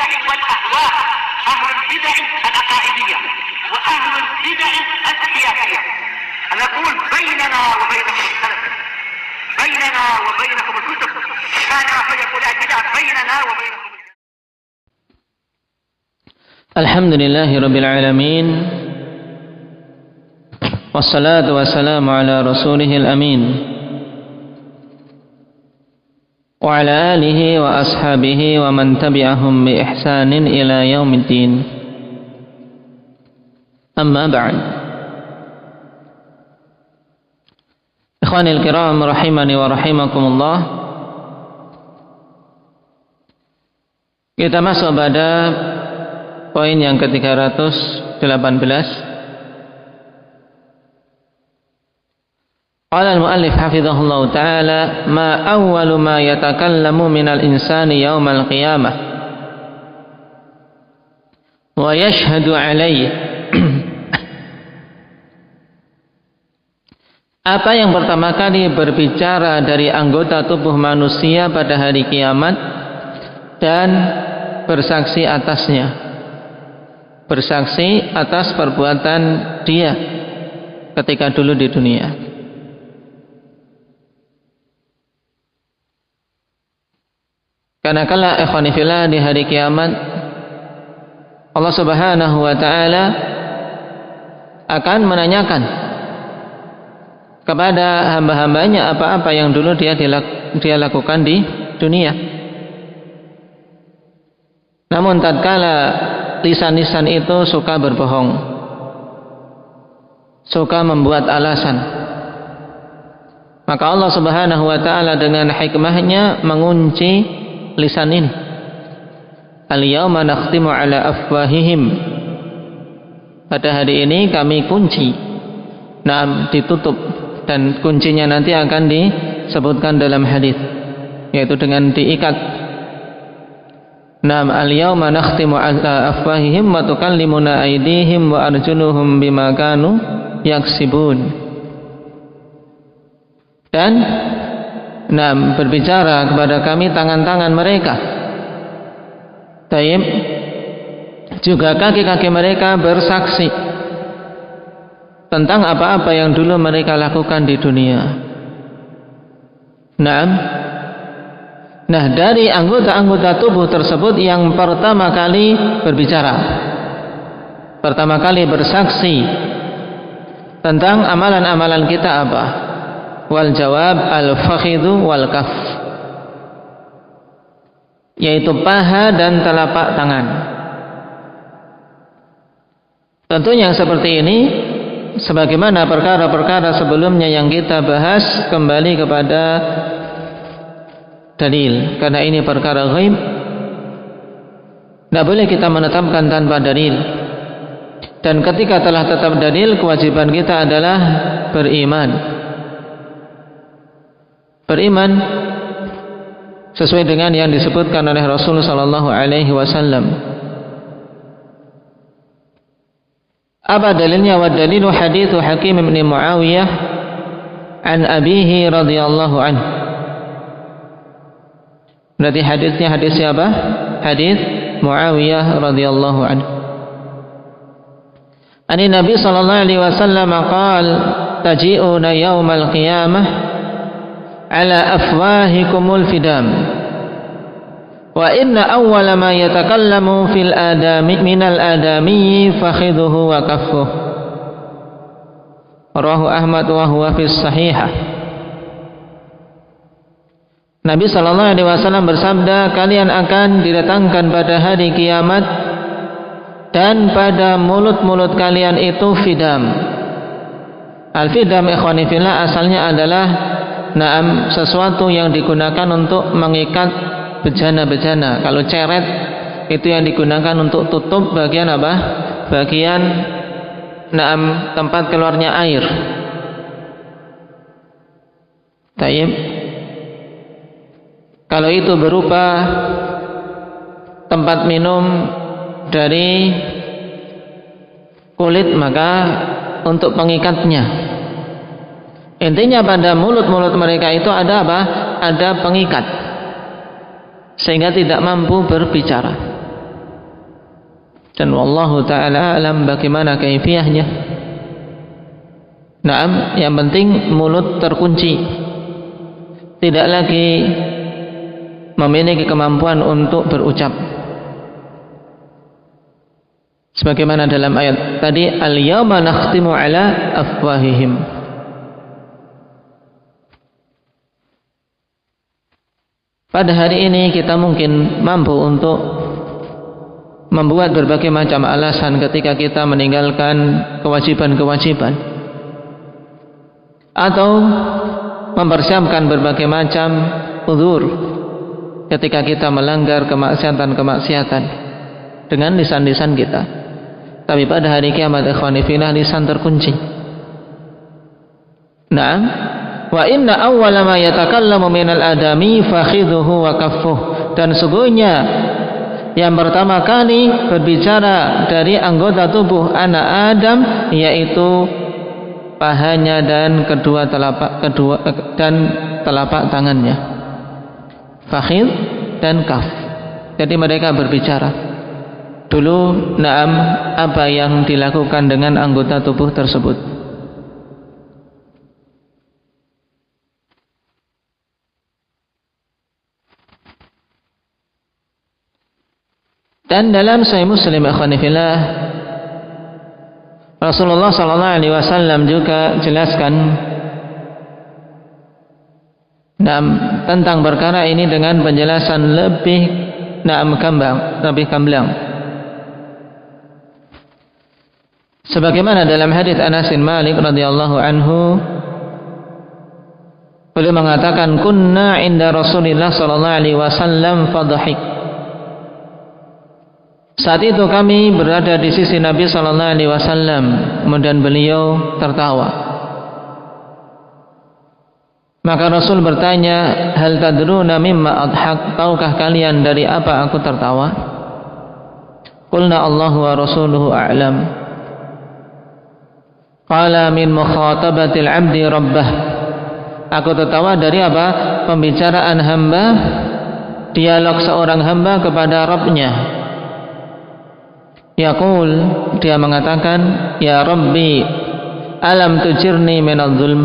البدع والأهواء، أهل البدع العقائدية وأهل البدع السياسية. نقول بيننا وبينكم السلف، بيننا وبينكم الكتب، كان فيقول البدع بيننا وبينكم. الحمد لله رب العالمين، والصلاة والسلام على رسوله الأمين وعلى آله وأصحابه ومن تبعهم بإحسان إلى يوم الدين. أما بعد. Ikhwanil kiram rahimani wa rahimakumullah. Kita masuk pada poin yang ke-318. Qala al-muallif hafizahullah ta'ala, ma awwalu ma yatakallamu minal insani yawmal qiyamah wa yashhadu alayhi. Apa yang pertama kali berbicara dari anggota tubuh manusia pada hari kiamat dan bersaksi atasnya, bersaksi atas perbuatan dia ketika dulu di dunia. Karena kala ikhwani fillah, di hari kiamat Allah Subhanahu wa taala akan menanyakan kepada hamba-hambanya apa-apa yang dulu dia lakukan di dunia. Namun tatkala lisan-lisan itu suka berbohong, suka membuat alasan, maka Allah Subhanahu wa taala dengan hikmahnya mengunci lisan ini. Al-yawma nakhtimu ala afwahihim. Pada hari ini kami kunci, ditutup, dan kuncinya nanti akan disebutkan dalam hadis, yaitu dengan diikat. Al-yawma nakhtimu ala afwahihim wa tukallimuna aydihim wa arjuluhum bima kanu yaksibun. Dan berbicara kepada kami tangan-tangan mereka, juga kaki-kaki mereka bersaksi tentang apa-apa yang dulu mereka lakukan di dunia. Nah, dari anggota-anggota tubuh tersebut yang pertama kali berbicara, pertama kali bersaksi tentang amalan-amalan kita apa? Wal jawab al-fakhidhu wal kaf, yaitu paha dan telapak tangan. Tentunya seperti ini, sebagaimana perkara-perkara sebelumnya yang kita bahas, kembali kepada dalil, karena ini perkara ghaib, tidak boleh kita menetapkan tanpa dalil. Dan ketika telah tetap dalil, kewajiban kita adalah beriman sesuai dengan yang disebutkan oleh Rasul sallallahu alaihi wasallam. Apa dalilnya? Wa dalilu hadithu Hakim bin Muawiyah an abihi radhiyallahu anhu. Berarti hadisnya hadis siapa? Hadis Muawiyah radhiyallahu anhu. Ani Nabi sallallahu alaihi wasallam qala taji'una yaumal qiyamah ala afwahikumul fidam wa inna awwala ma yatakallamu fil adami minal adami fakhidhuhu wa kaffuh. Rawahu Ahmad wa huwa fis sahihah. Nabi sallallahu alaihi wasallam bersabda, kalian akan didatangkan pada hari kiamat dan pada mulut-mulut kalian itu fidam. Al-fidam ikhwani fillah asalnya adalah sesuatu yang digunakan untuk mengikat bejana-bejana. Kalau ceret itu yang digunakan untuk tutup bagian apa? Bagian tempat keluarnya air. Taib. Kalau itu berupa tempat minum dari kulit, maka untuk pengikatnya. Intinya pada mulut-mulut mereka itu ada apa? Ada pengikat, sehingga tidak mampu berbicara. Dan wallahu ta'ala alam bagaimana kaifiyahnya. Naam, yang penting mulut terkunci, tidak lagi memiliki kemampuan untuk berucap. Sebagaimana dalam ayat tadi, al-yawma nakhtimu ala afwahihim. Pada hari ini kita mungkin mampu untuk membuat berbagai macam alasan ketika kita meninggalkan kewajiban-kewajiban, atau mempersiapkan berbagai macam uzur ketika kita melanggar kemaksiatan-kemaksiatan dengan lisan-lisan kita. Tapi pada hari kiamat, ikhwani fillah, lisan terkunci. Nah, wa inna awwala ma yatakallamu minal adami fakhidhuhu wa kaffuh. Dan sungguhnya yang pertama kali berbicara dari anggota tubuh anak Adam yaitu pahanya dan telapak tangannya, fakhidh dan kaf. Jadi mereka berbicara dulu, naam, apa yang dilakukan dengan anggota tubuh tersebut. Dan dalam Sahih Muslim, ikhwani fillah, Rasulullah sallallahu alaihi wasallam juga jelaskan tentang perkara ini dengan penjelasan lebih gamblang. Sebagaimana dalam hadis Anas bin Malik radhiyallahu anhu, beliau mengatakan, kunna inda Rasulillah sallallahu alaihi wasallam fadhahik. Saat itu kami berada di sisi Nabi sallallahu alaihi wasallam, kemudian beliau tertawa. Maka Rasul bertanya, hal tadruna mimma adhak? Tahukah kalian dari apa aku tertawa? Qulna Allahu wa rasuluhu a'lam. Qala min mukhatabatil 'abdi rabbah. Aku tertawa dari apa? Pembicaraan hamba, dialog seorang hamba kepada Rabbnya. Yaqul, dia mengatakan, ya Rabbi, alam tujirni minadh zulm.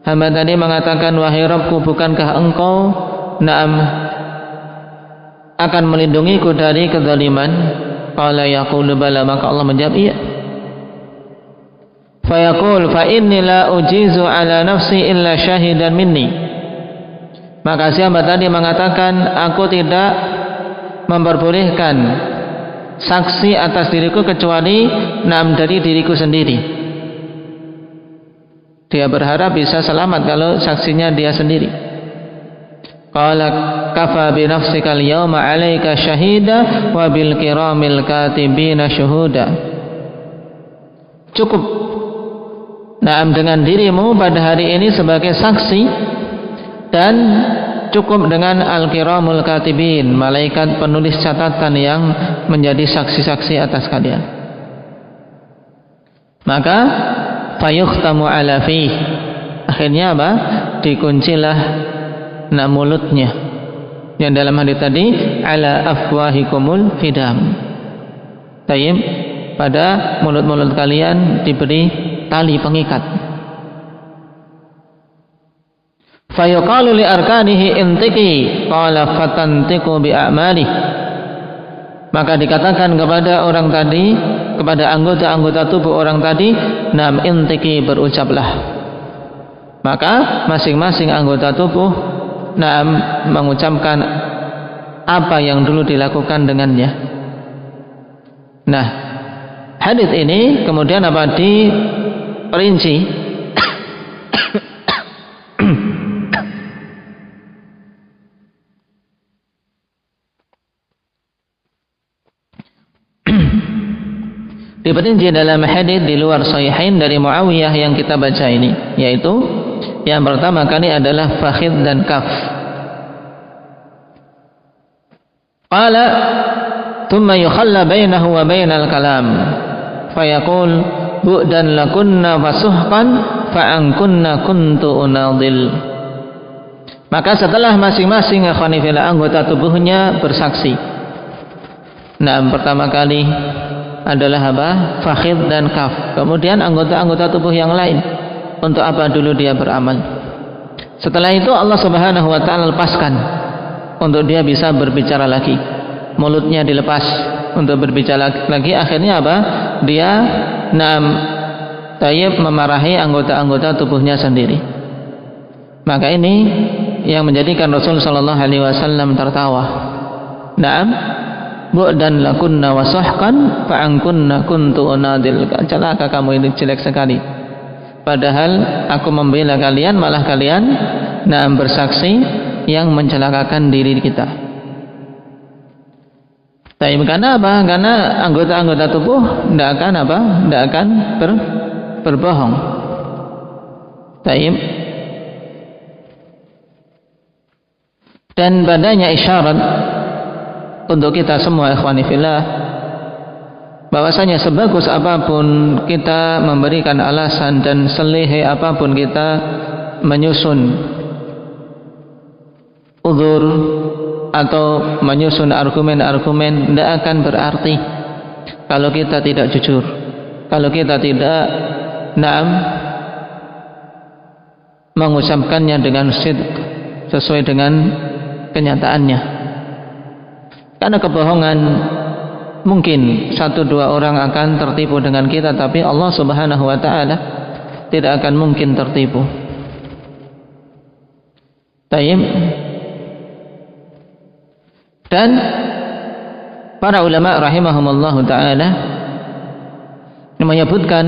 Hamba tadi mengatakan, wahai Rabbku, bukankah engkau akan melindungiku dari kezaliman? Qala yaqulu bala, maka Allah menjawab, iya. Fayaqul fa inni la ujizu ala nafsi illa syahidan minni. Maka si hamba tadi mengatakan, aku tidak memperbolehkan saksi atas diriku kecuali dari diriku sendiri. Dia berharap bisa selamat kalau saksinya dia sendiri. Qala kafa bi nafsika al-yawma 'alaika syahida wa bil kiramil katibina syuhuda. Cukup dengan dirimu pada hari ini sebagai saksi, dan cukup dengan al-kiramul katibin, malaikat penulis catatan yang menjadi saksi-saksi atas kalian. Maka fayukhtamu ala fih, akhirnya apa? Dikuncilah mulutnya, yang dalam hadis tadi ala afwahikumul fidam. Tayyib, pada mulut-mulut kalian diberi tali pengikat. Fayuqalu li arkanihi intiki, qala fatantiqu bi a'mali. Maka dikatakan kepada orang tadi, kepada anggota-anggota tubuh orang tadi, nam intiki, berucaplah. Maka masing-masing anggota tubuh mengucapkan apa yang dulu dilakukan dengannya. Nah, hadis ini kemudian apa diperinci diperinci dalam hadis di luar Sahihain dari Muawiyah yang kita baca ini, yaitu yang pertama kali adalah fakhidh dan kaf. Qala thumma yukhalla bainahu wa bainal kalam fayaqul bu'dan lakunna fasuhqan fa'ankunna kuntu unadil. Maka setelah masing-masing anggota tubuhnya bersaksi, pertama kali adalah apa? Fakhidh dan kaf. Kemudian anggota-anggota tubuh yang lain. Untuk apa dulu dia beramal? Setelah itu Allah Subhanahu wa taala lepaskan untuk dia bisa berbicara lagi. Mulutnya dilepas untuk berbicara lagi. Akhirnya apa? Dia memarahi anggota-anggota tubuhnya sendiri. Maka ini yang menjadikan Rasul sallallahu alaihi wasallam tertawa. Bu'dan lakunna wa sahkan fa ankunna kuntu unadil. Celaka kamu, ini jelek sekali. Padahal aku membela kalian, malah kalian bersaksi yang mencelakakan diri kita. Tapi karena apa? Karena anggota-anggota tubuh tidak akan berbohong. Taib. Dan padanya isyarat untuk kita semua, ikhwani fillah, bahwasanya sebagus apapun kita memberikan alasan dan selihai apapun kita menyusun uzur atau menyusun argumen-argumen, tidak akan berarti kalau kita tidak jujur, kalau kita tidak mengucapkannya dengan sidq, sesuai dengan kenyataannya. Karena kebohongan mungkin 1-2 orang akan tertipu dengan kita, tapi Allah Subhanahu wa taala tidak akan mungkin tertipu. Tayyib. Dan para ulama rahimahumullahu taala menyebutkan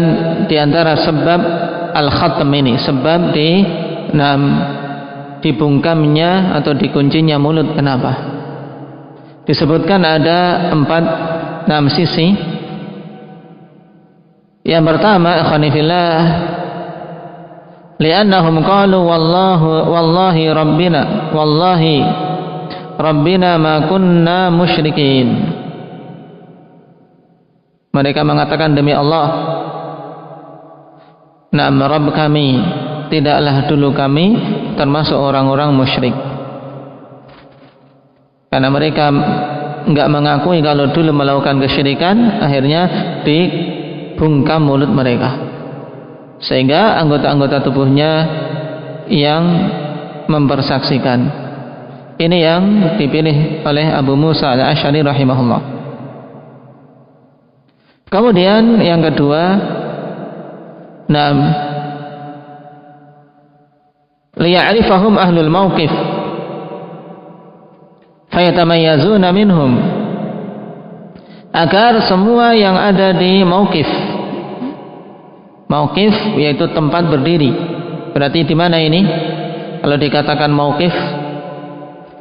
di antara sebab al-khatm ini, sebab dibungkamnya atau dikuncinya mulut, kenapa? Disebutkan ada 4 sisi. Yang pertama, ikhwani fillah, li'annahum qalu wallahi rabbina ma kunna musyrikin. Mereka mengatakan, demi Allah, Rabb kami, tidaklah dulu kami termasuk orang-orang musyrik. Karena mereka enggak mengakui kalau dulu melakukan kesyirikan, akhirnya dibungkam mulut mereka, sehingga anggota-anggota tubuhnya yang mempersaksikan. Ini yang dipilih oleh Abu Musa al-Asy'ari rahimahullah. Kemudian yang kedua, liya'rifahum ahlul mauqif fayatamayyazuna minhum, agar semua yang ada di mauqif yaitu tempat berdiri. Berarti di mana ini? Kalau dikatakan mauqif,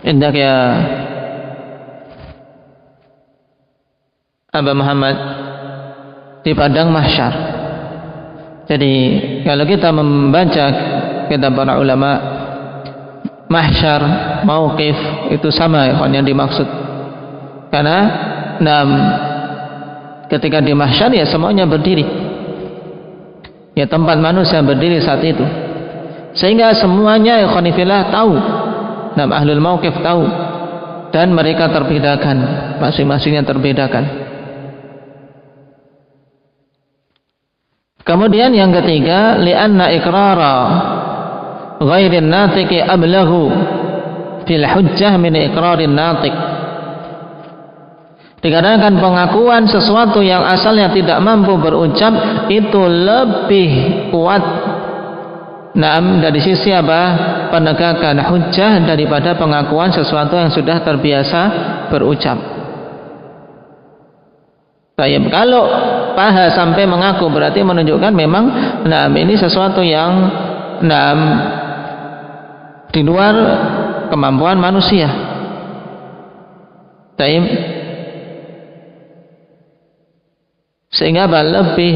indah ya Aba Muhammad, di padang mahsyar. Jadi kalau kita membaca kitab para ulama, mahsyar, mauqif itu sama yang dimaksud. Karena ketika di mahsyar ya semuanya berdiri, ya tempat manusia berdiri saat itu, sehingga semuanya ikhwanifillah tahu, ahlul mauqif tahu, dan mereka terbedakan, masing-masingnya terbedakan. Kemudian yang ketiga, li'anna iqrara ghairin natiqi ablaghu fil hujjah min iqrarin natiq. Dikarenakan pengakuan sesuatu yang asalnya tidak mampu berucap itu lebih kuat dari sisi penegakan hujjah daripada pengakuan sesuatu yang sudah terbiasa berucap. Kalau paha sampai mengaku, berarti menunjukkan memang ini sesuatu yang di luar kemampuan manusia. Sehingga lebih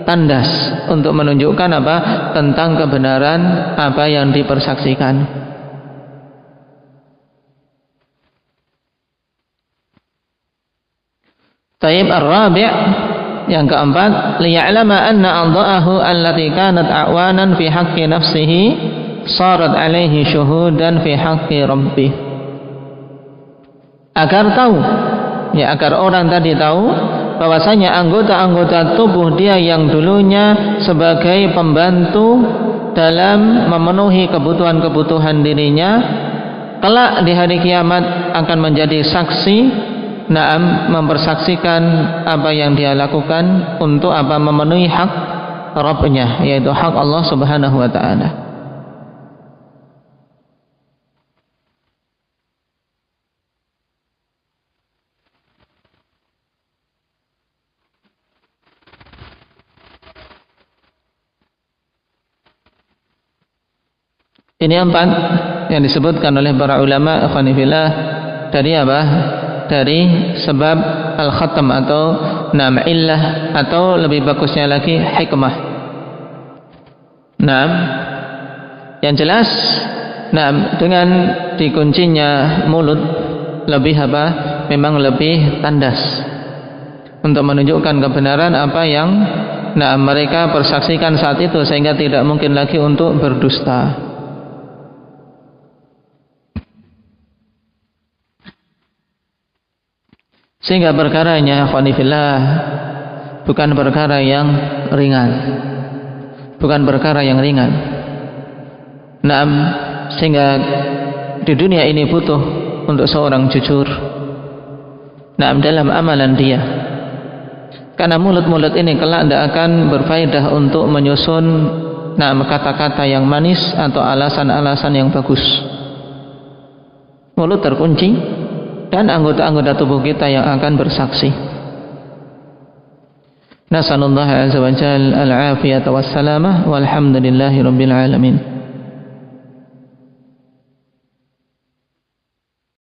tandas untuk menunjukkan tentang kebenaran apa yang dipersaksikan. Taib ar-rabi', yang keempat, liya'lama anna a'dha'ahu allati kanat a'wanan fi haqqi nafsihi sarat alaihi syuhudan fi haqqi rabbih. Agar tahu ya, agar orang tadi tahu bahwasanya anggota-anggota tubuh dia yang dulunya sebagai pembantu dalam memenuhi kebutuhan-kebutuhan dirinya, kelak di hari kiamat akan menjadi saksi, mempersaksikan apa yang dia lakukan untuk apa, memenuhi hak Rabbnya, yaitu hak Allah Subhanahu wa ta'ala. Ini 4 yang disebutkan oleh para ulama ikhwanifillah dari apa? Dari sebab al-khatam atau illah, atau lebih bagusnya lagi hikmah. Yang jelas dengan dikuncinya mulut lebih apa? Memang lebih tandas untuk menunjukkan kebenaran apa yang mereka persaksikan saat itu, sehingga tidak mungkin lagi untuk berdusta. Sehingga perkaranya ikhwanifillah bukan perkara yang ringan, bukan perkara yang ringan. Sehingga di dunia ini butuh untuk seorang jujur dalam amalan dia, karena mulut-mulut ini kelak tidak akan berfaedah untuk menyusun kata-kata yang manis atau alasan-alasan yang bagus. Mulut terkunci dan anggota-anggota tubuh kita yang akan bersaksi. Nasallallahu azza wa jalla al-afiyata was salamah walhamdulillahi rabbil alamin.